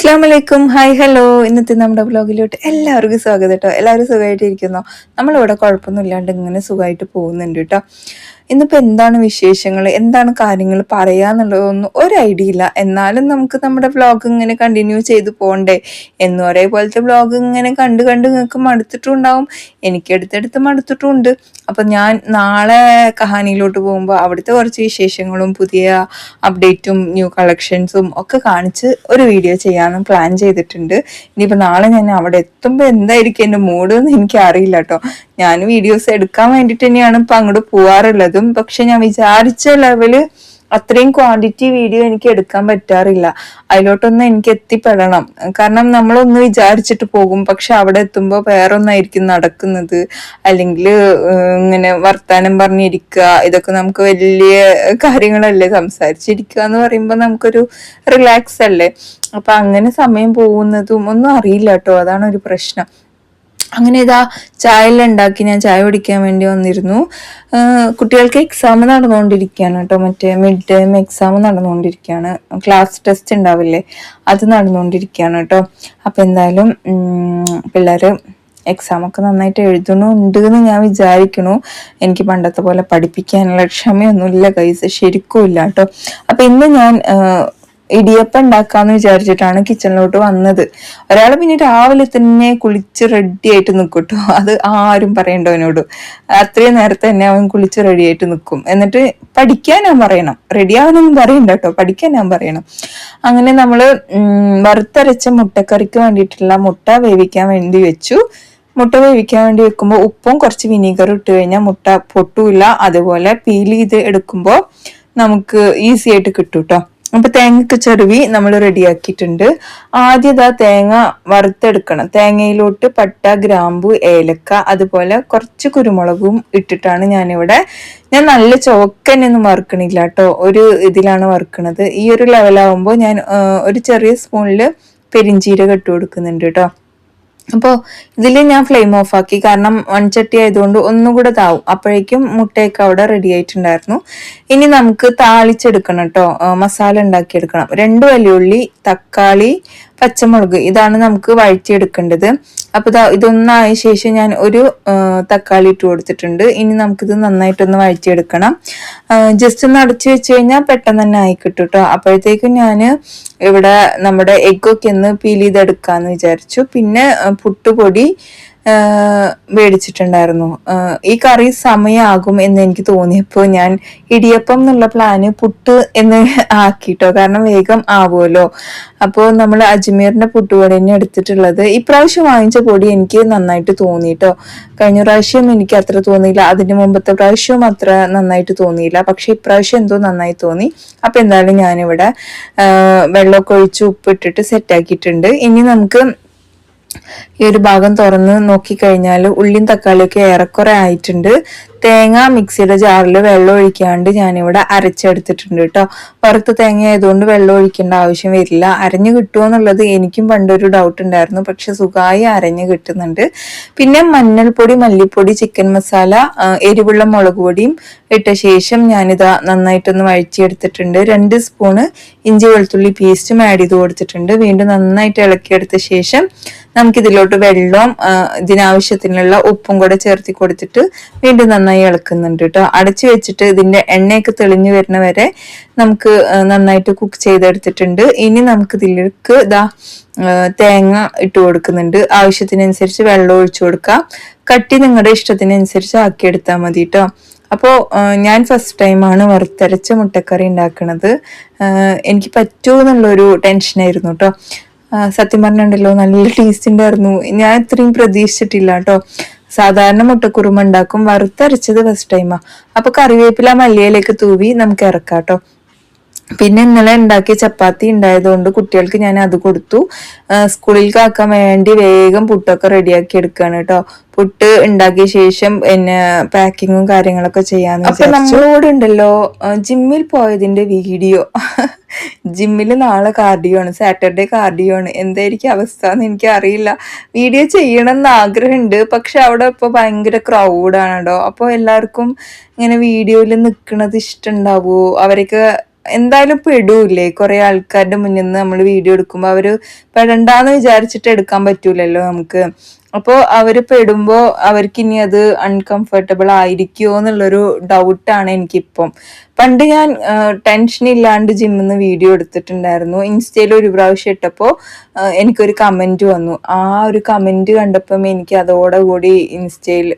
അസ്സലാമലൈക്കും. Hi hello. ഇന്നത്തെ നമ്മുടെ വ്ലോഗിലോട്ട് എല്ലാവർക്കും സ്വാഗതം കേട്ടോ. എല്ലാവരും സുഖമായിട്ടിരിക്കുന്നോ? നമ്മളിവിടെ കുഴപ്പമൊന്നും ഇല്ലാണ്ട് ഇങ്ങനെ സുഖമായിട്ട് പോകുന്നുണ്ട് കേട്ടോ. ഇന്നിപ്പോൾ എന്താണ് വിശേഷങ്ങൾ, എന്താണ് കാര്യങ്ങൾ പറയാന്നുള്ളതൊന്നും ഒരു ഐഡിയ ഇല്ല. എന്നാലും നമുക്ക് നമ്മുടെ വ്ലോഗ് ഇങ്ങനെ കണ്ടിന്യൂ ചെയ്ത് പോകണ്ടേ. എന്നും ഒരേപോലത്തെ വ്ലോഗ് ഇങ്ങനെ കണ്ട് കണ്ട് നിങ്ങൾക്ക് മടുത്തിട്ടും ഉണ്ടാവും, എനിക്ക് എടുത്തെടുത്ത് മടുത്തിട്ടുമുണ്ട്. അപ്പം ഞാൻ നാളെ കഹാനിയിലോട്ട് പോകുമ്പോൾ അവിടുത്തെ കുറച്ച് വിശേഷങ്ങളും പുതിയ അപ്ഡേറ്റും ന്യൂ കളക്ഷൻസും ഒക്കെ കാണിച്ച് ഒരു വീഡിയോ ചെയ്യാമെന്ന് പ്ലാൻ ചെയ്തിട്ടുണ്ട്. ഇനിയിപ്പോൾ നാളെ ഞാൻ അവിടെ എത്തുമ്പോൾ എന്തായിരിക്കും എൻ്റെ മൂഡ് എന്ന് എനിക്ക് അറിയില്ല കേട്ടോ. ഞാൻ വീഡിയോസ് എടുക്കാൻ വേണ്ടിയിട്ട് തന്നെയാണ് ഇപ്പം അങ്ങോട്ട് പോവാറുള്ളതും. പക്ഷെ ഞാൻ വിചാരിച്ച ലെവല് അത്രയും ക്വാണ്ടിറ്റി വീഡിയോ എനിക്ക് എടുക്കാൻ പറ്റാറില്ല. അതിലോട്ടൊന്ന് എനിക്ക് എത്തിപ്പെടണം. കാരണം നമ്മളൊന്ന് വിചാരിച്ചിട്ട് പോകും, പക്ഷെ അവിടെ എത്തുമ്പോൾ വേറൊന്നായിരിക്കും നടക്കുന്നത്. അല്ലെങ്കിൽ ഇങ്ങനെ വർത്താനം പറഞ്ഞിരിക്കുക, ഇതൊക്കെ നമുക്ക് വലിയ കാര്യങ്ങളല്ലേ. സംസാരിച്ചിരിക്കുക എന്ന് പറയുമ്പോൾ നമുക്കൊരു റിലാക്സ് അല്ലേ. അപ്പൊ അങ്ങനെ സമയം പോകുന്നതും ഒന്നും അറിയില്ല കേട്ടോ. അതാണ് ഒരു പ്രശ്നം. അങ്ങനെ ഇതാ ചായ എല്ലാം ഉണ്ടാക്കി ഞാൻ ചായ കുടിക്കാൻ വേണ്ടി വന്നിരുന്നു. കുട്ടികൾക്ക് എക്സാം നടന്നുകൊണ്ടിരിക്കുകയാണ് കേട്ടോ. മറ്റേ മിഡ് ടേം എക്സാം നടന്നുകൊണ്ടിരിക്കുകയാണ്. ക്ലാസ് ടെസ്റ്റ് ഉണ്ടാവില്ലേ, അത് നടന്നുകൊണ്ടിരിക്കുകയാണ് കേട്ടോ. അപ്പൊ എന്തായാലും പിള്ളേര് എക്സാമൊക്കെ നന്നായിട്ട് എഴുതണുണ്ട് എന്ന് ഞാൻ വിചാരിക്കണു. എനിക്ക് പണ്ടത്തെ പോലെ പഠിപ്പിക്കാനുള്ള ക്ഷമയൊന്നുമില്ല ഗൈസ്, ശരിക്കും ഇല്ല കേട്ടോ. അപ്പൊ ഇന്ന് ഞാൻ ഇടിയപ്പം ഉണ്ടാക്കാന്ന് വിചാരിച്ചിട്ടാണ് കിച്ചണിലോട്ട് വന്നത്. ഒരാൾ പിന്നെ രാവിലെ തന്നെ കുളിച്ച് റെഡി ആയിട്ട് നിൽക്കും കേട്ടോ. അത് ആരും പറയണ്ടവനോട്. അത്രയും നേരത്തെ തന്നെ അവൻ കുളിച്ച് റെഡി ആയിട്ട് നിൽക്കും. എന്നിട്ട് പഠിക്കാൻ ഞാൻ പറയണം, റെഡി ആവാനൊന്നും പറയണ്ട കേട്ടോ, പഠിക്കാൻ ഞാൻ പറയണം. അങ്ങനെ നമ്മള് വറുത്തരച്ച മുട്ടക്കറിക്ക് വേണ്ടിയിട്ടുള്ള മുട്ട വേവിക്കാൻ വേണ്ടി വെച്ചു. മുട്ട വേവിക്കാൻ വേണ്ടി വെക്കുമ്പോൾ ഉപ്പും കുറച്ച് വിനീഗറും ഇട്ട് കഴിഞ്ഞാൽ മുട്ട പൊട്ടൂല. അതുപോലെ പീൽ ചെയ്ത് എടുക്കുമ്പോൾ നമുക്ക് ഈസി ആയിട്ട് കിട്ടും കേട്ടോ. അപ്പൊ തേങ്ങക്ക് ചെറുവി നമ്മൾ റെഡിയാക്കിയിട്ടുണ്ട്. ആദ്യം ഇതാ തേങ്ങ വറുത്തെടുക്കണം. തേങ്ങയിലോട്ട് പട്ട, ഗ്രാമ്പു, ഏലക്ക, അതുപോലെ കുറച്ച് കുരുമുളകും ഇട്ടിട്ടാണ് ഞാൻ നല്ല ചുവക്കനൊന്നും വറുക്കണില്ല കേട്ടോ. ഒരു ഇതിലാണ് വറുക്കണത്. ഈ ഒരു ലെവലാവുമ്പോൾ ഞാൻ ഒരു ചെറിയ സ്പൂണിൽ പെരിഞ്ചീരകം ഇട്ട് കൊടുക്കുന്നുണ്ട് കേട്ടോ. അപ്പോൾ ഇതിൽ ഞാൻ ഫ്ലെയിം ഓഫ് ആക്കി, കാരണം മൺചട്ടി ആയതുകൊണ്ട് ഒന്നുകൂടെ താവും. അപ്പോഴേക്കും മുട്ടയൊക്കെ അവിടെ റെഡി ആയിട്ടുണ്ടായിരുന്നു. ഇനി നമുക്ക് താളിച്ചെടുക്കണം കേട്ടോ, മസാല ഉണ്ടാക്കിയെടുക്കണം. 2 വലിയുള്ളി, തക്കാളി, പച്ചമുളക്, ഇതാണ് നമുക്ക് വഴറ്റിയെടുക്കേണ്ടത്. അപ്പൊ ഇതൊന്നായ ശേഷം ഞാൻ ഒരു തക്കാളി ഇട്ട് കൊടുത്തിട്ടുണ്ട്. ഇനി നമുക്കിത് നന്നായിട്ടൊന്ന് വഴറ്റിയെടുക്കണം. ജസ്റ്റ് ഒന്ന് അടച്ചു വെച്ച് കഴിഞ്ഞാൽ പെട്ടെന്ന് തന്നെ ആയി കിട്ടും കേട്ടോ. അപ്പോഴത്തേക്കും ഞാൻ ഇവിടെ നമ്മുടെ എഗ്ഗൊക്കെ ഒന്ന് പീൽ ചെയ്തെടുക്കാന്ന് വിചാരിച്ചു. പിന്നെ പുട്ടുപൊടി മേടിച്ചിട്ടുണ്ടായിരുന്നു. ഈ കറി സമയമാകും എന്ന് എനിക്ക് തോന്നിയപ്പോൾ ഞാൻ ഇടിയപ്പം എന്നുള്ള പ്ലാന് പുട്ട് എന്ന് ആക്കിട്ടോ, കാരണം വേഗം ആവുമല്ലോ. അപ്പോൾ നമ്മൾ അജ്മീറിന്റെ പുട്ടുപൊടി തന്നെ എടുത്തിട്ടുള്ളത്. ഇപ്രാവശ്യം വാങ്ങിച്ച പൊടി എനിക്ക് നന്നായിട്ട് തോന്നിട്ടോ. കഴിഞ്ഞ പ്രാവശ്യം എനിക്ക് അത്ര തോന്നിയില്ല, അതിന് മുമ്പത്തെ പ്രാവശ്യവും അത്ര നന്നായിട്ട് തോന്നിയില്ല. പക്ഷെ ഇപ്രാവശ്യം എന്തോ നന്നായി തോന്നി. അപ്പൊ എന്തായാലും ഞാനിവിടെ വെള്ളമൊക്കെ ഒഴിച്ച് ഉപ്പിട്ടിട്ട് സെറ്റാക്കിയിട്ടുണ്ട്. ഇനി നമുക്ക് ഈ ഒരു ഭാഗം തുറന്ന് നോക്കിക്കഴിഞ്ഞാൽ ഉള്ളിയും തക്കാളിയൊക്കെ ഏറെക്കുറെ ആയിട്ടുണ്ട്. തേങ്ങ മിക്സിയുടെ ജാറിൽ വെള്ളം ഒഴിക്കാണ്ട് ഞാനിവിടെ അരച്ചെടുത്തിട്ടുണ്ട് കേട്ടോ. വറുത്ത തേങ്ങ ആയതുകൊണ്ട് വെള്ളം ഒഴിക്കേണ്ട ആവശ്യം വരില്ല. അരഞ്ഞു കിട്ടുമോ എന്നുള്ളത് എനിക്കും പണ്ടൊരു ഡൗട്ട് ഉണ്ടായിരുന്നു, പക്ഷെ സുഖമായി അരഞ്ഞു കിട്ടുന്നുണ്ട്. പിന്നെ മഞ്ഞൾപ്പൊടി, മല്ലിപ്പൊടി, ചിക്കൻ മസാല, എരിവുള്ള മുളക് പൊടിയും ഇട്ട ശേഷം ഞാനിതാ നന്നായിട്ടൊന്ന് വഴറ്റിയെടുത്തിട്ടുണ്ട്. 2 സ്പൂണ് ഇഞ്ചി വെളുത്തുള്ളി പേസ്റ്റും ആഡ് ചെയ്ത് കൊടുത്തിട്ടുണ്ട്. വീണ്ടും നന്നായിട്ട് ഇളക്കിയെടുത്ത ശേഷം നമുക്കിതിലോട്ട് വെള്ളവും ഇതിനാവശ്യത്തിനുള്ള ഉപ്പും കൂടെ ചേർത്തി കൊടുത്തിട്ട് വീണ്ടും നന്നായി ഇളക്കുന്നുണ്ട് കേട്ടോ. അടച്ചു വെച്ചിട്ട് ഇതിന്റെ എണ്ണയൊക്കെ തെളിഞ്ഞു വരുന്ന വരെ നമുക്ക് നന്നായിട്ട് കുക്ക് ചെയ്തെടുത്തിട്ടുണ്ട്. ഇനി നമുക്ക് ഇതിലേക്ക് തേങ്ങ ഇട്ട് കൊടുക്കുന്നുണ്ട്. ആവശ്യത്തിനനുസരിച്ച് വെള്ളം ഒഴിച്ചു കൊടുക്കാം. കട്ടി നിങ്ങളുടെ ഇഷ്ടത്തിനനുസരിച്ച് ആക്കിയെടുത്താൽ മതി കേട്ടോ. അപ്പോൾ ഞാൻ ഫസ്റ്റ് ടൈമാണ് വറുത്തരച്ച മുട്ടക്കറി ഉണ്ടാക്കുന്നത്. എനിക്ക് പറ്റുമോ എന്നുള്ളൊരു ടെൻഷനായിരുന്നു കേട്ടോ. സത്യം പറഞ്ഞിട്ടുണ്ടല്ലോ, നല്ല ടേസ്റ്റ് ഉണ്ടായിരുന്നു. ഞാൻ ഇത്രയും പ്രതീക്ഷിച്ചിട്ടില്ല കേട്ടോ. സാധാരണ മുട്ടക്കുറുമ ഉണ്ടാക്കും, വറുത്തരച്ചത് ഫസ്റ്റ് ടൈമാ. അപ്പൊ കറിവേപ്പില മല്ലിയിലേക്ക് തൂവി നമുക്ക് ഇറക്കാം കേട്ടോ. പിന്നെ ഇന്നലെ ഉണ്ടാക്കിയ ചപ്പാത്തി ഉണ്ടായതുകൊണ്ട് കുട്ടികൾക്ക് ഞാൻ അത് കൊടുത്തു. സ്കൂളിലേക്ക് ആക്കാൻ വേണ്ടി വേഗം പുട്ടൊക്കെ റെഡിയാക്കി എടുക്കുകയാണ് കേട്ടോ. പുട്ട് ഉണ്ടാക്കിയ ശേഷം പിന്നെ പാക്കിങ്ങും കാര്യങ്ങളൊക്കെ ചെയ്യാന്ന് വിചാരിച്ചു. നമ്മളോട് ഉണ്ടല്ലോ ജിമ്മിൽ പോയതിന്റെ വീഡിയോ. ജിമ്മിൽ നാളെ കാർഡിയോ ആണ്, സാറ്റർഡേ കാർഡിയോ ആണ്. എന്തായിരിക്കും അവസ്ഥ എന്ന് എനിക്ക് അറിയില്ല. വീഡിയോ ചെയ്യണം എന്ന് ആഗ്രഹമുണ്ട്, പക്ഷെ അവിടെ ഇപ്പൊ ഭയങ്കര ക്രൗഡാണ് കേട്ടോ. അപ്പോൾ എല്ലാവർക്കും ഇങ്ങനെ വീഡിയോയിൽ നിൽക്കുന്നത് ഇഷ്ടമുണ്ടാവുമോ, അവരൊക്കെ എന്തായാലും പെടൂല്ലേ കുറെ ആൾക്കാരുടെ മുന്നിൽ നിന്ന് നമ്മൾ വീഡിയോ എടുക്കുമ്പോൾ അവര് പെടണ്ടാന്ന് വിചാരിച്ചിട്ട് എടുക്കാൻ പറ്റൂലല്ലോ നമുക്ക്. അപ്പോൾ അവര് പെടുമ്പോ അവർക്ക് ഇനി അത് അൺകംഫർട്ടബിൾ ആയിരിക്കുമോ എന്നുള്ളൊരു ഡൗട്ടാണ് എനിക്കിപ്പം. പണ്ട് ഞാൻ ടെൻഷൻ ഇല്ലാണ്ട് ജിമ്മിൽ നിന്ന് വീഡിയോ എടുത്തിട്ടുണ്ടായിരുന്നു. ഇൻസ്റ്റയിൽ ഒരു പ്രാവശ്യം ഇട്ടപ്പോൾ എനിക്കൊരു കമന്റ് വന്നു. ആ ഒരു കമന്റ് കണ്ടപ്പം എനിക്ക് അതോടുകൂടി ഇൻസ്റ്റയിൽ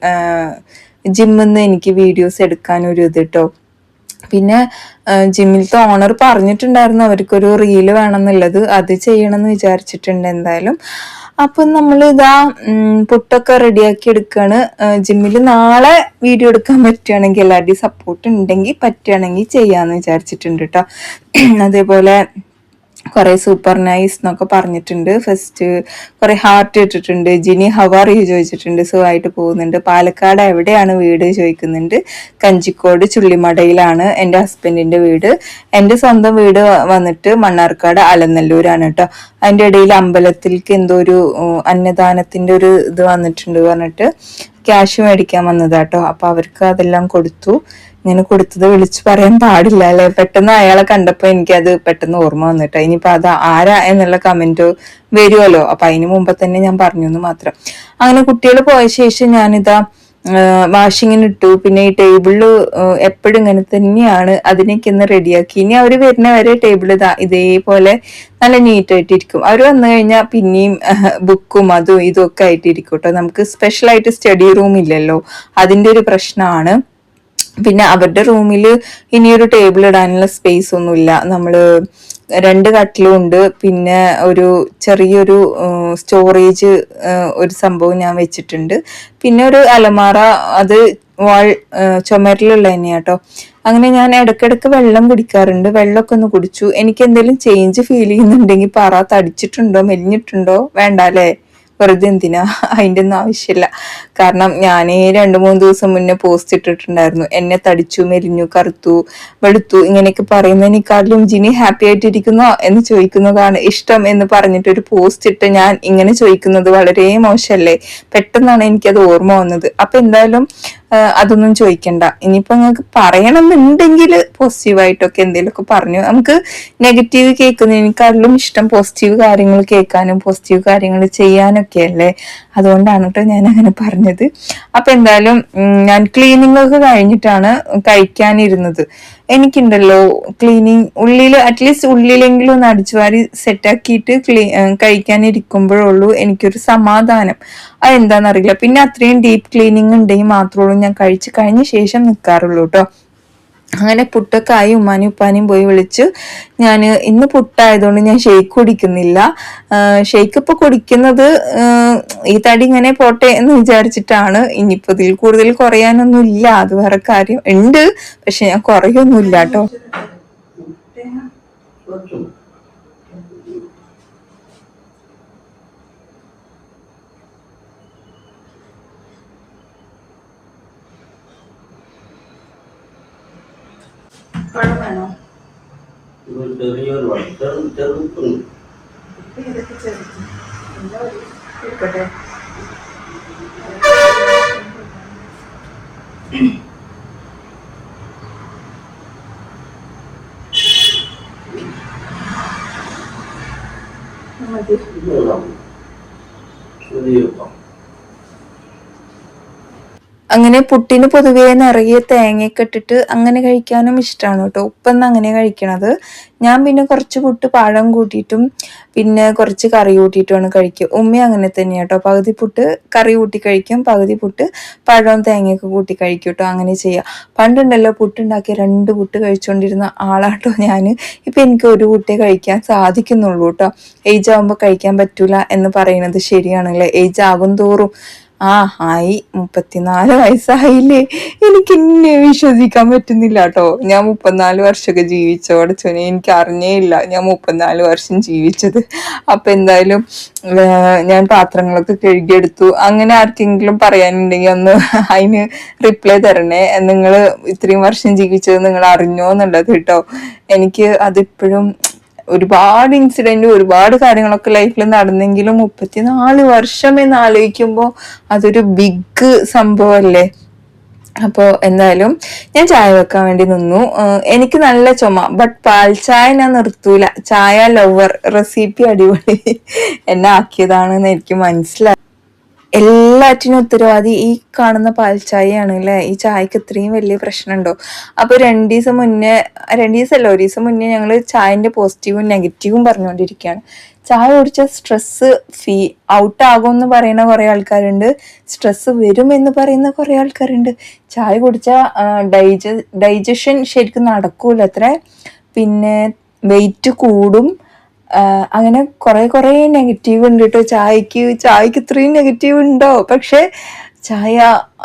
ജിമ്മിൽ നിന്ന് എനിക്ക് വീഡിയോസ് എടുക്കാൻ ഒരു ഇത് കേട്ടോ. പിന്നെ ജിമ്മിലത്തെ ഓണർ പറഞ്ഞിട്ടുണ്ടായിരുന്നു അവർക്കൊരു റീല് വേണം എന്നുള്ളത്, അത് ചെയ്യണമെന്ന് വിചാരിച്ചിട്ടുണ്ട് എന്തായാലും. അപ്പൊ നമ്മൾ ഇതാ പുട്ടൊക്കെ റെഡിയാക്കി എടുക്കാണ്. ജിമ്മിൽ നാളെ വീഡിയോ എടുക്കാൻ പറ്റുകയാണെങ്കിൽ എല്ലാവരുടെയും സപ്പോർട്ട് ഉണ്ടെങ്കിൽ പറ്റുകയാണെങ്കിൽ ചെയ്യാന്ന് വിചാരിച്ചിട്ടുണ്ട് കേട്ടോ. അതേപോലെ കുറെ സൂപ്പർ നൈസ് എന്നൊക്കെ പറഞ്ഞിട്ടുണ്ട്. ഫസ്റ്റ് കുറെ ഹാർട്ട് ഇട്ടിട്ടുണ്ട്. ജിനി ഹവാർ യു ചോദിച്ചിട്ടുണ്ട്. സുഖമായിട്ട് പോകുന്നുണ്ട്. പാലക്കാട് എവിടെയാണ് വീട് ചോദിക്കുന്നുണ്ട്. കഞ്ചിക്കോട് ചുള്ളിമടയിലാണ് എൻ്റെ ഹസ്ബൻഡിന്റെ വീട്. എൻ്റെ സ്വന്തം വീട് വന്നിട്ട് മണ്ണാർക്കാട് അലനല്ലൂരാണ് കേട്ടോ. അതിൻ്റെ ഇടയിൽ അമ്പലത്തിലേക്ക് എന്തോ ഒരു അന്നദാനത്തിന്റെ ഒരു ഇത് വന്നിട്ടുണ്ട് പറഞ്ഞിട്ട് ക്യാഷ് മേടിക്കാൻ വന്നതാട്ടോ. അപ്പൊ അവർക്ക് അതെല്ലാം കൊടുത്തു. ഇങ്ങനെ കൊടുത്തത് വിളിച്ചു പറയാൻ പാടില്ല അല്ലെ. പെട്ടെന്ന് അയാളെ കണ്ടപ്പോ എനിക്കത് പെട്ടെന്ന് ഓർമ്മ വന്നിട്ടോ. ഇനിയിപ്പോ അത് ആരാ എന്നുള്ള കമന്റ് വരുമല്ലോ, അപ്പൊ അതിന് മുമ്പ് തന്നെ ഞാൻ പറഞ്ഞു എന്ന് മാത്രം. അങ്ങനെ കുട്ടികൾ പോയ ശേഷം ഞാനിതാ വാഷിങ്ങിന് ഇട്ടു. പിന്നെ ഈ ടേബിളില് എപ്പോഴും ഇങ്ങനെ തന്നെയാണ്, അതിനൊക്കെ ഒന്ന് റെഡിയാക്കി. ഇനി അവര് വരുന്ന വരെ ടേബിൾ ഇതേപോലെ നല്ല നീറ്റായിട്ടിരിക്കും. അവർ വന്നു കഴിഞ്ഞാൽ പിന്നെയും ബുക്കും അതും ഇതും ഒക്കെ ആയിട്ടിരിക്കും കേട്ടോ. നമുക്ക് സ്പെഷ്യലായിട്ട് സ്റ്റഡി റൂം ഇല്ലല്ലോ, അതിന്റെ ഒരു പ്രശ്നമാണ്. പിന്നെ അവരുടെ റൂമിൽ ഇനിയൊരു ടേബിൾ ഇടാനുള്ള സ്പേസ് ഒന്നുമില്ല. നമ്മള് 2 കട്ടിലും ഉണ്ട്. പിന്നെ ഒരു ചെറിയൊരു സ്റ്റോറേജ് ഒരു സംഭവം ഞാൻ വെച്ചിട്ടുണ്ട്. പിന്നെ ഒരു അലമാറ, അത് വാൾ ചുമരിലുള്ള തന്നെയാട്ടോ. അങ്ങനെ ഞാൻ ഇടയ്ക്കിടയ്ക്ക് വെള്ളം കുടിക്കാറുണ്ട്. വെള്ളമൊക്കെ ഒന്ന് കുടിച്ചു. എനിക്ക് എന്തെങ്കിലും ചേഞ്ച് ഫീൽ ചെയ്യുന്നുണ്ടെങ്കിൽ പറ. തടിച്ചിട്ടുണ്ടോ മെലിഞ്ഞിട്ടുണ്ടോ? വേണ്ട അല്ലേ, വെറുതെ എന്തിനാ, അതിൻ്റെ ഒന്നും ആവശ്യമില്ല. കാരണം ഞാൻ 2-3 ദിവസം മുന്നേ പോസ്റ്റ് ഇട്ടിട്ടുണ്ടായിരുന്നു, എന്നെ തടിച്ചു, മെലിഞ്ഞു, കറുത്തു, വെളുത്തു ഇങ്ങനെയൊക്കെ പറയുന്നതിനേക്കാളും ജിനി ഹാപ്പി ആയിട്ടിരിക്കുന്നോ എന്ന് ചോദിക്കുന്നതാണ് ഇഷ്ടം എന്ന് പറഞ്ഞിട്ടൊരു പോസ്റ്റ് ഇട്ട് ഞാൻ ഇങ്ങനെ ചോദിക്കുന്നത് വളരെ മോശമല്ലേ. പെട്ടെന്നാണ് എനിക്കത് ഓർമ്മ വന്നത്. അപ്പൊ എന്തായാലും അതൊന്നും ചോദിക്കണ്ട. ഇനിയിപ്പോ നിങ്ങൾക്ക് പറയണമെന്നുണ്ടെങ്കിൽ പോസിറ്റീവായിട്ടൊക്കെ എന്തെങ്കിലുമൊക്കെ പറഞ്ഞു. നമുക്ക് നെഗറ്റീവ് കേൾക്കുന്നതിനേക്കാളും ഇഷ്ടം പോസിറ്റീവ് കാര്യങ്ങൾ കേൾക്കാനും പോസിറ്റീവ് കാര്യങ്ങൾ ചെയ്യാനൊക്കെ അല്ലേ. അതുകൊണ്ടാണ് കേട്ടോ ഞാൻ അങ്ങനെ പറഞ്ഞത്. അപ്പൊ എന്തായാലും ഞാൻ ക്ലീനിങ് ഒക്കെ കഴിഞ്ഞിട്ടാണ് കഴിക്കാനിരുന്നത്. എനിക്കുണ്ടല്ലോ ക്ലീനിങ് ഉള്ളിൽ അറ്റ്ലീസ്റ്റ് ഉള്ളിലെങ്കിലും ഒന്ന് അടിച്ചുവാരി സെറ്റാക്കിയിട്ട് കഴിക്കാനിരിക്കുമ്പോഴുള്ളൂ എനിക്കൊരു സമാധാനം. അതെന്താണെന്നറിയില്ല. പിന്നെ അത്രയും ഡീപ്പ് ക്ലീനിങ് ഉണ്ടെങ്കിൽ മാത്രമേ ഞാൻ കഴിച്ച് കഴിഞ്ഞ ശേഷം നിൽക്കാറുള്ളൂ കേട്ടോ. അങ്ങനെ പുട്ടൊക്കെ ആയി ഉമ്മാനും ഉപ്പാനും പോയി വിളിച്ചു. ഞാൻ ഇന്ന് പുട്ടായതുകൊണ്ട് ഞാൻ ഷെയ്ക്ക് കുടിക്കുന്നില്ല. ഷെയ്ക്ക് ഇപ്പൊ കുടിക്കുന്നത് ഈ തടി ഇങ്ങനെ പോട്ടെ എന്ന് വിചാരിച്ചിട്ടാണ്. ഇനിയിപ്പോ ഇതിൽ കൂടുതൽ കുറയാനൊന്നും ഇല്ല, അത് വേറെ കാര്യം ഉണ്ട്. പക്ഷെ ഞാൻ കുറയൊന്നുമില്ല കേട്ടോ. വേണോ എടുക്കട്ടെ. അങ്ങനെ പുട്ടിന് പൊതുവേ നിറയെ തേങ്ങയൊക്കെ ഇട്ടിട്ട് അങ്ങനെ കഴിക്കാനും ഇഷ്ടമാണ് കേട്ടോ. ഉപ്പെന്ന് അങ്ങനെ കഴിക്കണത്. ഞാൻ പിന്നെ കുറച്ച് പുട്ട് പഴം കൂട്ടിയിട്ടും പിന്നെ കുറച്ച് കറി കൂട്ടിയിട്ടുമാണ് കഴിക്കുക. ഉമ്മ അങ്ങനെ തന്നെയാണ് കേട്ടോ. പകുതി പുട്ട് കറി കൂട്ടി കഴിക്കും, പകുതി പുട്ട് പഴവും തേങ്ങയൊക്കെ കൂട്ടി കഴിക്കും കേട്ടോ. അങ്ങനെ ചെയ്യാം. പണ്ടുണ്ടല്ലോ പുട്ടുണ്ടാക്കിയ 2 പുട്ട് കഴിച്ചുകൊണ്ടിരുന്ന ആളാട്ടോ ഞാൻ. ഇപ്പൊ എനിക്ക് ഒരു പുട്ടേ കഴിക്കാൻ സാധിക്കുന്നുള്ളൂ കേട്ടോ. ഏജ് ആകുമ്പോൾ കഴിക്കാൻ പറ്റൂല എന്ന് പറയുന്നത് ശരിയാണല്ലേ. ഏജ് ആകും തോറും ആയി 34 വയസ്സായില്ലേ. എനിക്ക് ഇന്നെ വിശ്വസിക്കാൻ പറ്റുന്നില്ല കേട്ടോ. ഞാൻ 34 വർഷമൊക്കെ ജീവിച്ച പഠിച്ചോനെ, എനിക്ക് അറിഞ്ഞേ ഇല്ല ഞാൻ 34 വർഷം ജീവിച്ചത്. അപ്പൊ എന്തായാലും ഞാൻ പാത്രങ്ങളൊക്കെ കഴുകിയെടുത്തു. അങ്ങനെ ആർക്കെങ്കിലും പറയാനുണ്ടെങ്കിൽ ഒന്ന് അതിന് റിപ്ലൈ തരണേ. നിങ്ങൾ ഇത്രയും വർഷം ജീവിച്ചത് നിങ്ങൾ അറിഞ്ഞോ എന്നുള്ളത് കേട്ടോ. എനിക്ക് അതിപ്പോഴും ഒരുപാട് ഇൻസിഡന്റ് ഒരുപാട് കാര്യങ്ങളൊക്കെ ലൈഫിൽ നടന്നെങ്കിലും 34 വർഷം എന്ന് ആലോചിക്കുമ്പോൾ അതൊരു ബിഗ് സംഭവമല്ലേ. അപ്പോൾ എന്തായാലും ഞാൻ ചായ വെക്കാൻ വേണ്ടി നിന്നു. എനിക്ക് നല്ല ചുമ, ബട്ട് പാൽ ചായ ഞാൻ നിർത്തൂല. ചായ ലവർ, റെസിപ്പി അടിപൊളി എന്നെ ആക്കിയതാണെന്ന് എനിക്ക് മനസ്സിലായി. എല്ലാറ്റിനും ഉത്തരവാദി ഈ കാണുന്ന പാൽ ചായയാണ് അല്ലേ. ഈ ചായക്ക് ഇത്രയും വലിയ പ്രശ്നമുണ്ടോ? അപ്പൊ 2 ദിവസം മുന്നേ, 2 ദിവസമല്ല, 1 ദിവസം മുന്നേ ഞങ്ങള് ചായന്റെ പോസിറ്റീവും നെഗറ്റീവും പറഞ്ഞുകൊണ്ടിരിക്കുകയാണ്. ചായ കുടിച്ച സ്ട്രെസ് ഔട്ട് ആകുമെന്ന് പറയുന്ന കുറെ ആൾക്കാരുണ്ട്, സ്ട്രെസ് വരും എന്ന് പറയുന്ന കുറെ ആൾക്കാരുണ്ട്. ചായ കുടിച്ച ഡൈജഷൻ ശരിക്കും നടക്കൂല അത്ര, പിന്നെ വെയിറ്റ് കൂടും. അങ്ങനെ കുറെ നെഗറ്റീവ് ഉണ്ട് കേട്ടോ ചായക്ക് ഇത്രയും നെഗറ്റീവ് ഉണ്ടോ? പക്ഷെ ചായ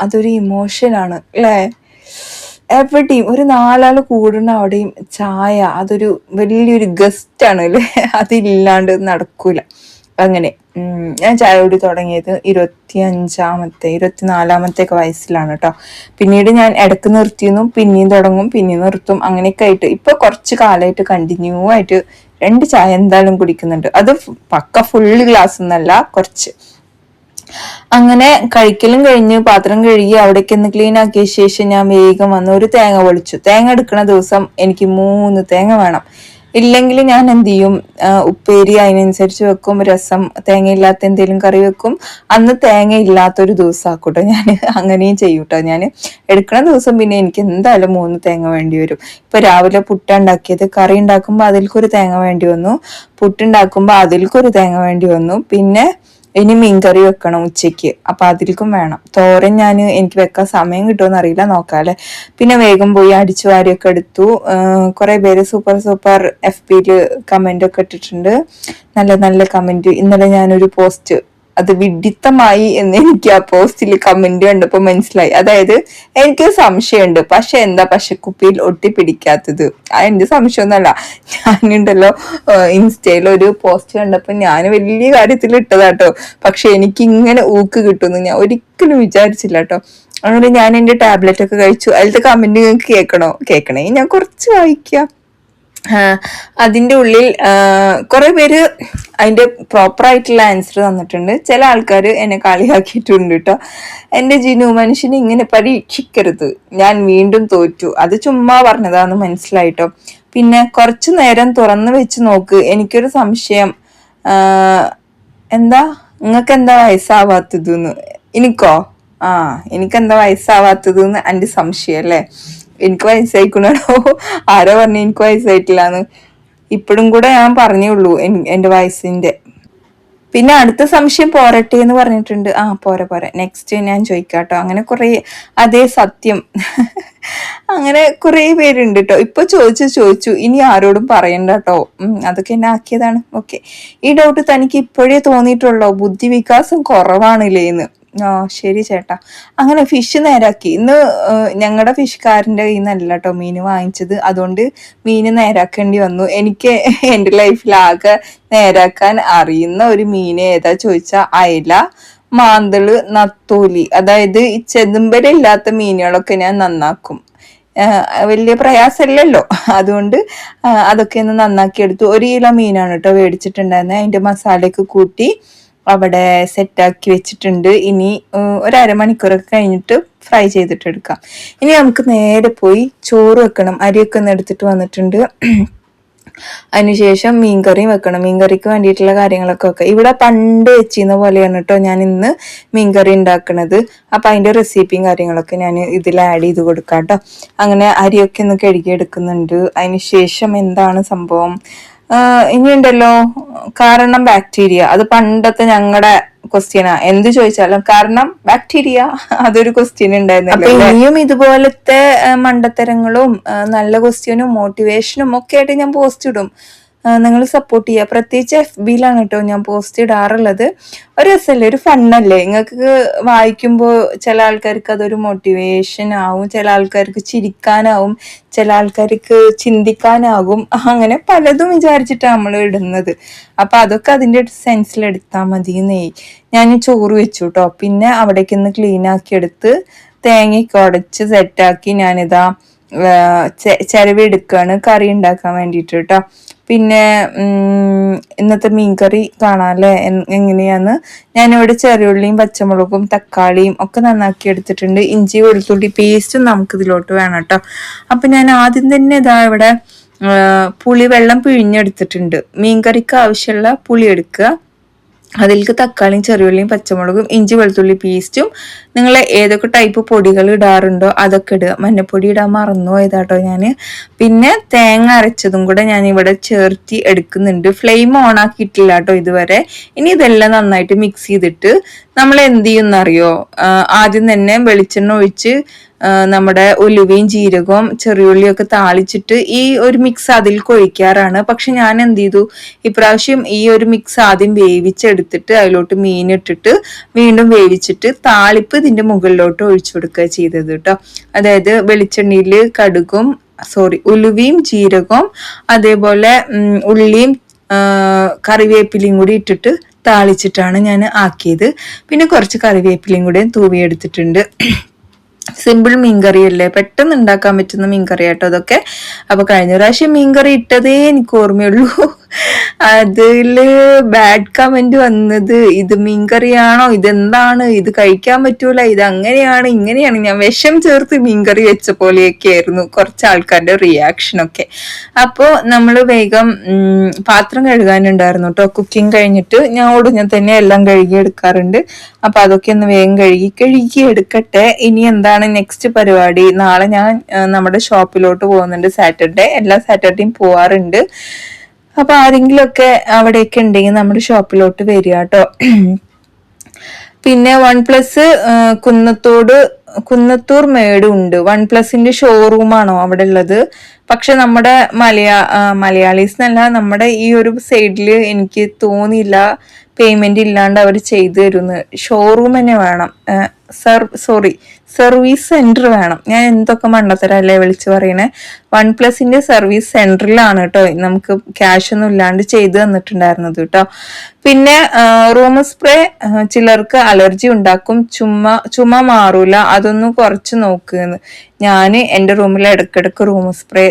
അതൊരു ഇമോഷനാണ് അല്ലേ. എവിടെയും ഒരു 4 ആള് കൂടുന്ന അവിടെയും ചായ അതൊരു വലിയൊരു ഗസ്റ്റ് ആണ് അല്ലേ. അതില്ലാണ്ട് നടക്കൂല. അങ്ങനെ ഞാൻ ചായ കുടി തുടങ്ങിയത് 24-ാമത്തെ വയസ്സിലാണ് കേട്ടോ. പിന്നീട് ഞാൻ ഇടക്ക് നിർത്തിയെന്നും പിന്നെയും തുടങ്ങും, പിന്നെയും നിർത്തും, അങ്ങനെയൊക്കെ ആയിട്ട് ഇപ്പൊ കുറച്ച് കാലമായിട്ട് കണ്ടിന്യൂ ആയിട്ട് 2 ചായ എന്തായാലും കുടിക്കുന്നുണ്ട്. അത് പക്ക ഫുള്ള് ഗ്ലാസ് ഒന്നല്ല, കുറച്ച്. അങ്ങനെ കഴിക്കലും കഴിഞ്ഞ് പാത്രം കഴുകി അവിടേക്ക് ഒന്ന് ക്ലീൻ ആക്കിയ ശേഷം ഞാൻ വേഗം വന്ന് ഒരു തേങ്ങ പൊളിച്ചു. തേങ്ങ എടുക്കുന്ന ദിവസം എനിക്ക് 3 തേങ്ങ വേണം. ഇല്ലെങ്കിൽ ഞാൻ എന്ത് ചെയ്യും, ഉപ്പേരി അതിനനുസരിച്ച് വെക്കും, രസം, തേങ്ങയില്ലാത്ത എന്തെങ്കിലും കറി വെക്കും. അന്ന് തേങ്ങ ഇല്ലാത്തൊരു ദിവസം ആക്കൂട്ടോ ഞാൻ, അങ്ങനെയും ചെയ്യൂട്ടോ ഞാൻ. എടുക്കുന്ന ദിവസം പിന്നെ എനിക്ക് എന്തായാലും 3 തേങ്ങ വേണ്ടി വരും. ഇപ്പൊ രാവിലെ പുട്ട് ഉണ്ടാക്കിയത്, കറി ഉണ്ടാക്കുമ്പോൾ അതിൽക്കൊരു തേങ്ങ വേണ്ടി വന്നു, പുട്ടുണ്ടാക്കുമ്പോൾ അതിൽക്കൊരു തേങ്ങ വേണ്ടി വന്നു. പിന്നെ ഇനി മീൻകറി വെക്കണം ഉച്ചയ്ക്ക്, അപ്പൊ അതിൽക്കും വേണം. തോരൻ എനിക്ക് വെക്കാൻ സമയം കിട്ടുമെന്ന് അറിയില്ല, നോക്കാല്ലേ. പിന്നെ വേഗം പോയി അടിച്ചു വാരിയൊക്കെ എടുത്തു. കുറെ പേര് സൂപ്പർ FB-ല് കമന്റ് ഒക്കെ ഇട്ടിട്ടുണ്ട്, നല്ല നല്ല കമന്റ്. ഇന്നലെ ഞാനൊരു പോസ്റ്റ്, അത് വിഡിത്തമായി എന്ന് എനിക്ക് ആ പോസ്റ്റിൽ കമന്റ് കണ്ടപ്പോ മനസ്സിലായി. അതായത് എനിക്ക് സംശയമുണ്ട്, പക്ഷെ എന്താ പശക്കുപ്പിയിൽ ഒട്ടിപ്പിടിക്കാത്തത്? എന്റെ സംശയമൊന്നുമല്ല. ഞാനുണ്ടല്ലോ ഇൻസ്റ്റയിൽ ഒരു പോസ്റ്റ് കണ്ടപ്പോ ഞാൻ വലിയ കാര്യത്തിൽ ഇട്ടതാട്ടോ, പക്ഷെ എനിക്ക് ഇങ്ങനെ ഊക്ക് കിട്ടുമെന്ന് ഞാൻ ഒരിക്കലും വിചാരിച്ചില്ല കേട്ടോ. അങ്ങനെ ഞാൻ എന്റെ ടാബ്ലറ്റ് ഒക്കെ കഴിച്ചു. അതിലത്തെ കമന്റ് നിങ്ങൾക്ക് കേൾക്കണേ ഞാൻ കുറച്ച് വായിക്കാം. അതിൻ്റെ ഉള്ളിൽ കുറെ പേര് അതിന്റെ പ്രോപ്പർ ആയിട്ടുള്ള ആൻസർ തന്നിട്ടുണ്ട്. ചില ആൾക്കാർ എന്നെ കളിയാക്കിയിട്ടുണ്ട് കേട്ടോ. എന്റെ ജിനു, മനുഷ്യനെ ഇങ്ങനെ പരീക്ഷിക്കരുത്, ഞാൻ വീണ്ടും തോറ്റു. അത് ചുമ്മാ പറഞ്ഞതാന്ന് മനസ്സിലായിട്ടോ. പിന്നെ കുറച്ചു നേരം തുറന്നു വെച്ച് നോക്ക്, എനിക്കൊരു സംശയം. എന്താ നിങ്ങൾക്ക് എന്താ വയസ്സാവാത്തതെന്ന്? എനിക്കോ? എനിക്കെന്താ വയസ്സാവാത്തതെന്ന് എൻ്റെ സംശയം അല്ലേ. എനിക്ക് വയസ്സായിക്കണോ? ആരോ പറഞ്ഞു എനിക്ക് വയസ്സായിട്ടില്ലാന്ന്. ഇപ്പോഴും കൂടെ ഞാൻ പറഞ്ഞുള്ളൂ എന്റെ വയസ്സിന്റെ. പിന്നെ അടുത്ത സംശയം പോരട്ടെ എന്ന് പറഞ്ഞിട്ടുണ്ട്. പോരെ നെക്സ്റ്റ് ഞാൻ ചോദിക്കാട്ടോ. അങ്ങനെ കുറെ, അതേ സത്യം. അങ്ങനെ കുറെ പേരുണ്ട് കേട്ടോ. ഇപ്പൊ ചോദിച്ചു ഇനി ആരോടും പറയണ്ട കേട്ടോ. അതൊക്കെ എന്നെ ആക്കിയതാണ്. ഓക്കെ. ഈ ഡൗട്ട് തനിക്ക് ഇപ്പോഴേ തോന്നിയിട്ടുള്ളോ? ബുദ്ധി വികാസം കുറവാണില്ലേന്ന്? ശരി ചേട്ടാ. അങ്ങനെ ഫിഷ് നേരാക്കി. ഇന്ന് ഞങ്ങളുടെ ഫിഷ്കാരന്റെ കയ്യിൽ നിന്നല്ല കേട്ടോ മീന് വാങ്ങിച്ചത്, അതുകൊണ്ട് മീന് നേരാക്കേണ്ടി വന്നു. എനിക്ക് എന്റെ ലൈഫിൽ ആകെ നേരാക്കാൻ അറിയുന്ന ഒരു മീന് ഏതാ ചോദിച്ചാ അയല, മാന്തള്, നത്തോലി, അതായത് ഈ ചെതുമ്പലില്ലാത്ത മീനുകളൊക്കെ ഞാൻ നന്നാക്കും. വലിയ പ്രയാസമില്ലല്ലോ, അതുകൊണ്ട് അതൊക്കെ ഒന്ന് നന്നാക്കി എടുത്തു. 1 കിലോ മീനാണ് കേട്ടോ മേടിച്ചിട്ടുണ്ടായിരുന്നത്. അതിന്റെ മസാലയൊക്കെ കൂട്ടി അവിടെ സെറ്റാക്കി വെച്ചിട്ടുണ്ട്. ഇനി ഒരു അരമണിക്കൂറൊക്കെ കഴിഞ്ഞിട്ട് ഫ്രൈ ചെയ്തിട്ട് എടുക്കാം. ഇനി നമുക്ക് നേരെ പോയി ചോറ് വെക്കണം. അരിയൊക്കെ ഒന്ന് എടുത്തിട്ട് വന്നിട്ടുണ്ട്. അതിനുശേഷം മീൻകറിയും വെക്കണം. മീൻകറിക്ക് വേണ്ടിയിട്ടുള്ള കാര്യങ്ങളൊക്കെ വെക്കാം. ഇവിടെ പണ്ട് വെച്ചിരുന്ന പോലെയാണ് കേട്ടോ ഞാൻ ഇന്ന് മീൻകറി ഉണ്ടാക്കുന്നത്. അപ്പൊ അതിന്റെ റെസിപ്പിയും കാര്യങ്ങളൊക്കെ ഞാൻ ഇതിൽ ആഡ് ചെയ്ത് കൊടുക്കാം കേട്ടോ. അങ്ങനെ അരിയൊക്കെ ഒന്ന് കഴുകി എടുക്കുന്നുണ്ട്. അതിനുശേഷം എന്താണ് സംഭവം, ഇനിയുണ്ടല്ലോ കാരണം ബാക്ടീരിയ. അത് പണ്ടത്തെ ഞങ്ങളുടെ ക്വസ്റ്റ്യനാ, എന്ത് ചോദിച്ചാലും കാരണം ബാക്ടീരിയ, അതൊരു ക്വസ്റ്റ്യൻ ഉണ്ടായിരുന്നു. അപ്പൊ ഇനിയും ഇതുപോലത്തെ മണ്ടത്തരങ്ങളും നല്ല ക്വസ്റ്റ്യനും മോട്ടിവേഷനും ഒക്കെ ആയിട്ട് ഞാൻ പോസ്റ്റ് ഇടും. നിങ്ങൾ സപ്പോർട്ട് ചെയ്യുക. പ്രത്യേകിച്ച് FB-ലാണ് കേട്ടോ ഞാൻ പോസ്റ്റ് ഇടാറുള്ളത്. ഒരു രസമല്ലേ, ഒരു ഫണ്ണല്ലേ. നിങ്ങൾക്ക് വായിക്കുമ്പോൾ ചില ആൾക്കാർക്ക് അതൊരു മോട്ടിവേഷൻ ആവും, ചില ആൾക്കാർക്ക് ചിരിക്കാനാവും, ചില ആൾക്കാർക്ക് ചിന്തിക്കാനാകും. അങ്ങനെ പലതും വിചാരിച്ചിട്ടാണ് നമ്മൾ ഇടുന്നത്. അപ്പൊ അതൊക്കെ അതിന്റെ സെൻസിൽ എടുത്താൽ മതിയെന്നേ. ഞാൻ ചോറ് വെച്ചു കേട്ടോ. പിന്നെ അവിടേക്ക് ഒന്ന് ക്ലീൻ ആക്കി എടുത്ത് തേങ്ങയൊക്കെ ഉടച്ച് സെറ്റാക്കി ഞാനിതാ ചിരവി എടുക്കുകയാണ് കറി ഉണ്ടാക്കാൻ വേണ്ടിയിട്ട് കേട്ടോ. പിന്നെ ഇന്നത്തെ മീൻകറി കാണാമല്ലേ എങ്ങനെയാന്ന്. ഞാനിവിടെ ചെറിയുള്ളിയും പച്ചമുളകും തക്കാളിയും ഒക്കെ നന്നാക്കി എടുത്തിട്ടുണ്ട്. ഇഞ്ചി വെളുത്തുള്ളി പേസ്റ്റും നമുക്ക് ഇതിലോട്ട് വേണം കേട്ടോ. അപ്പൊ ഞാൻ ആദ്യം തന്നെ ഇതാ ഇവിടെ പുളി വെള്ളം പിഴിഞ്ഞെടുത്തിട്ടുണ്ട്. മീൻകറിക്ക് ആവശ്യമുള്ള പുളി എടുക്കുക. അതിലേക്ക് തക്കാളിയും ചെറിയുള്ളിയും പച്ചമുളകും ഇഞ്ചി വെളുത്തുള്ളി പേസ്റ്റും നിങ്ങൾ ഏതൊക്കെ ടൈപ്പ് പൊടികൾ ഇടാറുണ്ടോ അതൊക്കെ ഇടുക. മഞ്ഞപ്പൊടി ഇടാൻ മറന്നു പോയതാട്ടോ ഞാൻ. പിന്നെ തേങ്ങ അരച്ചതും കൂടെ ഞാൻ ഇവിടെ ചേർത്തി എടുക്കുന്നുണ്ട്. ഫ്ലെയിം ഓൺ ആക്കിയിട്ടില്ല കേട്ടോ ഇതുവരെ. ഇനി ഇതെല്ലാം നന്നായിട്ട് മിക്സ് ചെയ്തിട്ട് നമ്മൾ എന്ത് ചെയ്യുന്നറിയോ, ആദ്യം തന്നെ വെളിച്ചെണ്ണ ഒഴിച്ച് നമ്മുടെ ഉലുവയും ജീരകവും ചെറിയുള്ളിയും ഒക്കെ താളിച്ചിട്ട് ഈ ഒരു മിക്സ് അതിൽ ഒഴിക്കാറാണ്. പക്ഷെ ഞാൻ എന്ത് ചെയ്തു, ഇപ്രാവശ്യം ഈ ഒരു മിക്സ് ആദ്യം വേവിച്ചെടുത്തിട്ട് അതിലോട്ട് മീനിട്ടിട്ട് വീണ്ടും വേവിച്ചിട്ട് താളിപ്പ് ഇതിന്റെ മുകളിലോട്ട് ഒഴിച്ചു കൊടുക്കുക ചെയ്തത് കേട്ടോ. അതായത് വെളിച്ചെണ്ണയിൽ ഉലുവയും ജീരകവും അതേപോലെ ഉള്ളിയും കറിവേപ്പിലയും കൂടി ഇട്ടിട്ട് താളിച്ചിട്ടാണ് ഞാൻ ആക്കിയത്. പിന്നെ കുറച്ച് കറിവേപ്പിലയും കൂടെ തൂവിയെടുത്തിട്ടുണ്ട്. സിമ്പിൾ മീൻകറി അല്ലേ, പെട്ടെന്ന് ഉണ്ടാക്കാൻ പറ്റുന്ന മീൻകറി ആട്ടോ അതൊക്കെ. അപ്പൊ കഴിഞ്ഞ പ്രാവശ്യം മീൻകറി ഇട്ടതേ എനിക്ക് ഓർമ്മയുള്ളൂ. അതില് ബാഡ് കമന്റ് വന്നത്, ഇത് മീൻകറിയാണോ, ഇതെന്താണ്, ഇത് കഴിക്കാൻ പറ്റൂല, ഇത് അങ്ങനെയാണ് ഇങ്ങനെയാണ്, ഞാൻ വിഷം ചേർത്ത് മീൻകറി വെച്ച പോലെയൊക്കെ ആയിരുന്നു കുറച്ച് ആൾക്കാരുടെ റിയാക്ഷനൊക്കെ. അപ്പോ നമ്മള് വേഗം പാത്രം കഴുകാനുണ്ടായിരുന്നു കേട്ടോ. കുക്കിംഗ് കഴിഞ്ഞിട്ട് ഞാൻ ഉടനെ തന്നെ എല്ലാം കഴുകി എടുക്കാറുണ്ട്. അപ്പൊ അതൊക്കെ ഒന്ന് വേഗം കഴുകി എടുക്കട്ടെ. ഇനി എന്താണ് നെക്സ്റ്റ് പരിപാടി? നാളെ ഞാൻ നമ്മുടെ ഷോപ്പിലോട്ട് പോകുന്നുണ്ട്. സാറ്റർഡേ, എല്ലാ സാറ്റർഡേയും പോവാറുണ്ട്. അപ്പൊ ആരെങ്കിലും ഒക്കെ അവിടെയൊക്കെ ഉണ്ടെങ്കിൽ നമ്മുടെ ഷോപ്പിലോട്ട് വരിക കേട്ടോ. പിന്നെ OnePlus കുന്നത്തൂർ മേടും ഉണ്ട്. OnePlusന്റെ ഷോറൂമാണോ അവിടെ ഉള്ളത്. പക്ഷെ നമ്മുടെ മലയാളീസ് എന്നല്ല, നമ്മുടെ ഈ ഒരു സൈഡില് എനിക്ക് തോന്നിയില്ല പേയ്മെന്റ് ഇല്ലാണ്ട് അവർ ചെയ്തു തരുന്നു. ഷോറൂം തന്നെ വേണം, സർവീസ് സെന്റർ വേണം. ഞാൻ എന്തൊക്കെ മണ്ടത്തരല്ലേ വിളിച്ചു പറയണേ. OnePlusന്റെ സർവീസ് സെന്ററിലാണ് കേട്ടോ നമുക്ക് ക്യാഷ് ഒന്നും ഇല്ലാണ്ട് ചെയ്തു തന്നിട്ടുണ്ടായിരുന്നത് കേട്ടോ. പിന്നെ റൂം സ്പ്രേ ചിലർക്ക് അലർജി ഉണ്ടാക്കും, ചുമ മാറൂല, അതൊന്നും കുറച്ച് നോക്കുന്നു. ഞാൻ എൻ്റെ റൂമിൽ ഇടയ്ക്കിടയ്ക്ക് റൂം സ്പ്രേ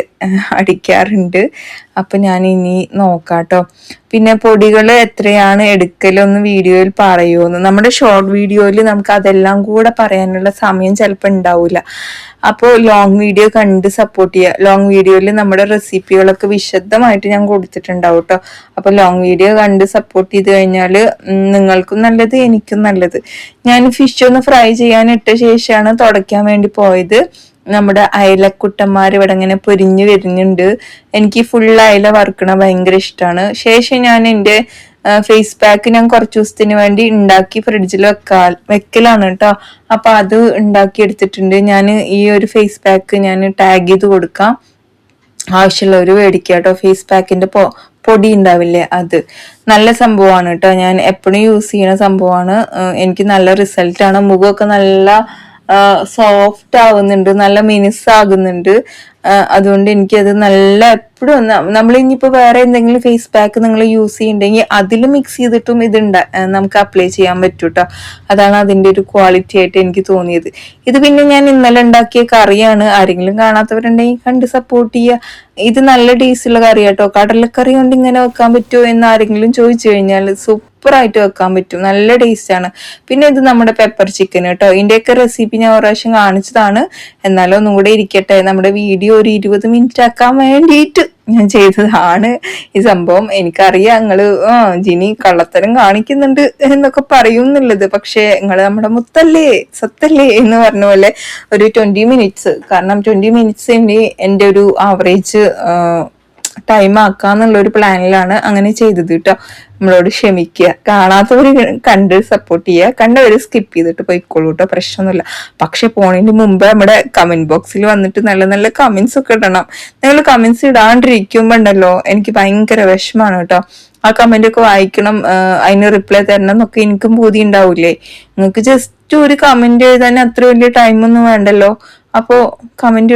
അടിക്കാറുണ്ട്. അപ്പൊ ഞാൻ ഇനി നോക്കാട്ടോ. പിന്നെ പൊടികൾ എത്രയാണ് എടുക്കലൊന്ന് വീഡിയോയിൽ പറയുമെന്ന്. നമ്മുടെ ഷോർട്ട് വീഡിയോയിൽ നമുക്ക് അതെല്ലാം കൂടെ പറയാനുള്ള സമയം ചിലപ്പോൾ ഉണ്ടാവില്ല. അപ്പോൾ ലോങ് വീഡിയോ കണ്ട് സപ്പോർട്ട് ചെയ്യുക. ലോങ് വീഡിയോയിൽ നമ്മുടെ റെസിപ്പികളൊക്കെ വിശദമായിട്ട് ഞാൻ കൊടുത്തിട്ടുണ്ടാവും കേട്ടോ. അപ്പൊ ലോങ് വീഡിയോ കണ്ട് സപ്പോർട്ട് ചെയ്ത് കഴിഞ്ഞാൽ നിങ്ങൾക്കും നല്ലത് എനിക്കും നല്ലത്. ഞാൻ ഫിഷ് ഒന്ന് ഫ്രൈ ചെയ്യാൻ ഇട്ട ശേഷമാണ് തുടയ്ക്കാൻ വേണ്ടി പോയത്. നമ്മുടെ അയലക്കുട്ടന്മാർ ഇവിടെ ഇങ്ങനെ പൊരിഞ്ഞു വരുന്നുണ്ട്. എനിക്ക് ഫുൾ അയല വറുക്കണ ഭയങ്കര ഇഷ്ടമാണ്. ശേഷം ഞാൻ എൻ്റെ ഫേസ് പാക്ക് ഞാൻ കുറച്ച് ദിവസത്തിന് വേണ്ടി ഉണ്ടാക്കി ഫ്രിഡ്ജിൽ വെക്കലാണ് കേട്ടോ. അപ്പൊ അത് ഉണ്ടാക്കി എടുത്തിട്ടുണ്ട്. ഞാൻ ഈ ഒരു ഫേസ് പാക്ക് ഞാൻ ടാഗ് ചെയ്ത് കൊടുക്കാം, ആവശ്യമുള്ളവർ മേടിക്കുക കേട്ടോ. ഫേസ് പാക്കിന്റെ പൊടി ഉണ്ടാവില്ലേ, അത് നല്ല സംഭവമാണ് കേട്ടോ. ഞാൻ എപ്പോഴും യൂസ് ചെയ്യുന്ന സംഭവമാണ്. എനിക്ക് നല്ല റിസൾട്ടാണ്. മുഖമൊക്കെ നല്ല സോഫ്റ്റ് ആവുന്നുണ്ട്, നല്ല മിനുസാകുന്നുണ്ട്. അതുകൊണ്ട് എനിക്കത് നല്ല എപ്പോഴും നമ്മൾ ഇനിയിപ്പോ വേറെ എന്തെങ്കിലും ഫേസ് പാക്ക് നിങ്ങൾ യൂസ് ചെയ്യുന്നുണ്ടെങ്കിൽ അതിൽ മിക്സ് ചെയ്തിട്ടും ഇത് നമുക്ക് അപ്ലൈ ചെയ്യാൻ പറ്റും കേട്ടോ. അതാണ് അതിന്റെ ഒരു ക്വാളിറ്റി ആയിട്ട് എനിക്ക് തോന്നിയത്. ഇത് പിന്നെ ഞാൻ ഇന്നലെ ഉണ്ടാക്കിയ കറിയാണ്. ആരെങ്കിലും കാണാത്തവരുണ്ടെങ്കിൽ കണ്ട് സപ്പോർട്ട് ചെയ്യുക. ഇത് നല്ല ടേസ്റ്റുള്ള കറി കേട്ടോ. കടലക്കറി കൊണ്ട് ഇങ്ങനെ വെക്കാൻ പറ്റുമോ എന്ന് ആരെങ്കിലും ചോദിച്ചു കഴിഞ്ഞാൽ സൂപ്പറായിട്ട് വെക്കാൻ പറ്റും, നല്ല ടേസ്റ്റ് ആണ്. പിന്നെ ഇത് നമ്മുടെ പെപ്പർ ചിക്കൻ കേട്ടോ. ഇതിന്റെയൊക്കെ റെസിപ്പി ഞാൻ ഒരു പ്രാവശ്യം കാണിച്ചതാണ്. എന്നാലും ഒന്നും കൂടെ ഇരിക്കട്ടെ, നമ്മുടെ വീഡിയോ ഒരു 20 മിനിറ്റ് ആക്കാൻ വേണ്ടിയിട്ട് ഞാൻ ചെയ്തതാണ് ഈ സംഭവം. എനിക്കറിയാം നിങ്ങള് ജിനി കള്ളത്തരം കാണിക്കുന്നുണ്ട് എന്നൊക്കെ പറയുന്നുള്ളത്. പക്ഷെ നിങ്ങള് നമ്മുടെ മുത്തല്ലേ സത്തല്ലേ എന്ന് പറഞ്ഞ പോലെ ഒരു 20 മിനിറ്റ്സ്, കാരണം 20 മിനിറ്റ്സ് എൻ്റെ ഒരു ആവറേജ് ടൈം ആക്കാന്നുള്ള ഒരു പ്ലാനിലാണ് അങ്ങനെ ചെയ്തത് കേട്ടോ. നമ്മളോട് ക്ഷമിക്കുക. കാണാത്തവര് കണ്ട് സപ്പോർട്ട് ചെയ്യുക, കണ്ടവര് സ്കിപ്പ് ചെയ്തിട്ട് പോയിക്കോളൂ കേട്ടോ, പ്രശ്നമൊന്നുമില്ല. പക്ഷെ പോണതിന് മുമ്പ് നമ്മുടെ കമന്റ് ബോക്സിൽ വന്നിട്ട് നല്ല നല്ല കമന്റ്സ് ഒക്കെ ഇടണം. നിങ്ങൾ കമന്റ്സ് ഇടാണ്ടിരിക്കുമ്പോ ഉണ്ടല്ലോ എനിക്ക് ഭയങ്കര വിഷമാണ് കേട്ടോ. ആ കമന്റ് ഒക്കെ വായിക്കണം, അതിന് റിപ്ലൈ തരണം എന്നൊക്കെ എനിക്കും ബോധ്യം ഉണ്ടാവൂലേ. നിങ്ങൾക്ക് ജസ്റ്റ് ഒരു കമന്റ് എഴുതാൻ അത്ര വലിയ ടൈമൊന്നും വേണ്ടല്ലോ. അപ്പോ കമന്റ്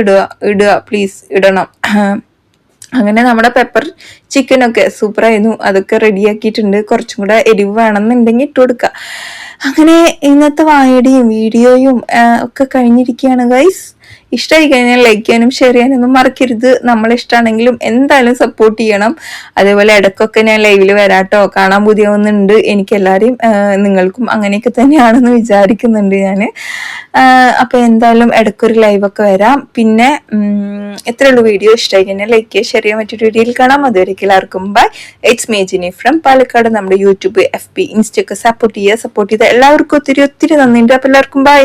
ഇടുക പ്ലീസ്, ഇടണം. അങ്ങനെ നമ്മുടെ പെപ്പർ ചിക്കനൊക്കെ സൂപ്പറായിരുന്നു. അതൊക്കെ റെഡിയാക്കിയിട്ടുണ്ട്. കുറച്ചും കൂടെ എരിവ് വേണമെന്നുണ്ടെങ്കിൽ ഇട്ട് കൊടുക്കുക. അങ്ങനെ ഇന്നത്തെ വായടിയും വീഡിയോയും ഒക്കെ കഴിഞ്ഞിരിക്കുകയാണ് ഗൈസ്. ഇഷ്ടമായി കഴിഞ്ഞാൽ ലൈക്ക് ചെയ്യാനും ഷെയർ ചെയ്യാനൊന്നും മറക്കരുത്. നമ്മളിഷ്ടമാണെങ്കിലും എന്തായാലും സപ്പോർട്ട് ചെയ്യണം. അതേപോലെ ഇടയ്ക്കൊക്കെ ഞാൻ ലൈവിൽ വരാട്ടോ, കാണാൻ പുതിയൊന്നുണ്ട്. എനിക്ക് എല്ലാവരെയും നിങ്ങൾക്കും അങ്ങനെയൊക്കെ തന്നെയാണെന്ന് വിചാരിക്കുന്നുണ്ട് ഞാൻ. അപ്പോൾ എന്തായാലും ഇടയ്ക്കൊരു ലൈവൊക്കെ വരാം. പിന്നെ എത്രയുള്ളൂ വീഡിയോ ഇഷ്ടമായി കഴിഞ്ഞാൽ ലൈക്ക് ചെയ്യുക, ഷെയർ ചെയ്യാൻ മറ്റൊരു വീഡിയോയിൽ കാണാം. അതുവരെ എല്ലാവർക്കും bye. It's me Jini from Palakkad. നമ്മുടെ യൂട്യൂബ്, FB, ഇൻസ്റ്റ ഒക്കെ സപ്പോർട്ട് ചെയ്ത് എല്ലാവർക്കും ഒത്തിരി ഒത്തിരി നന്ദിയുണ്ട്. അപ്പോൾ എല്ലാവർക്കും ബൈ.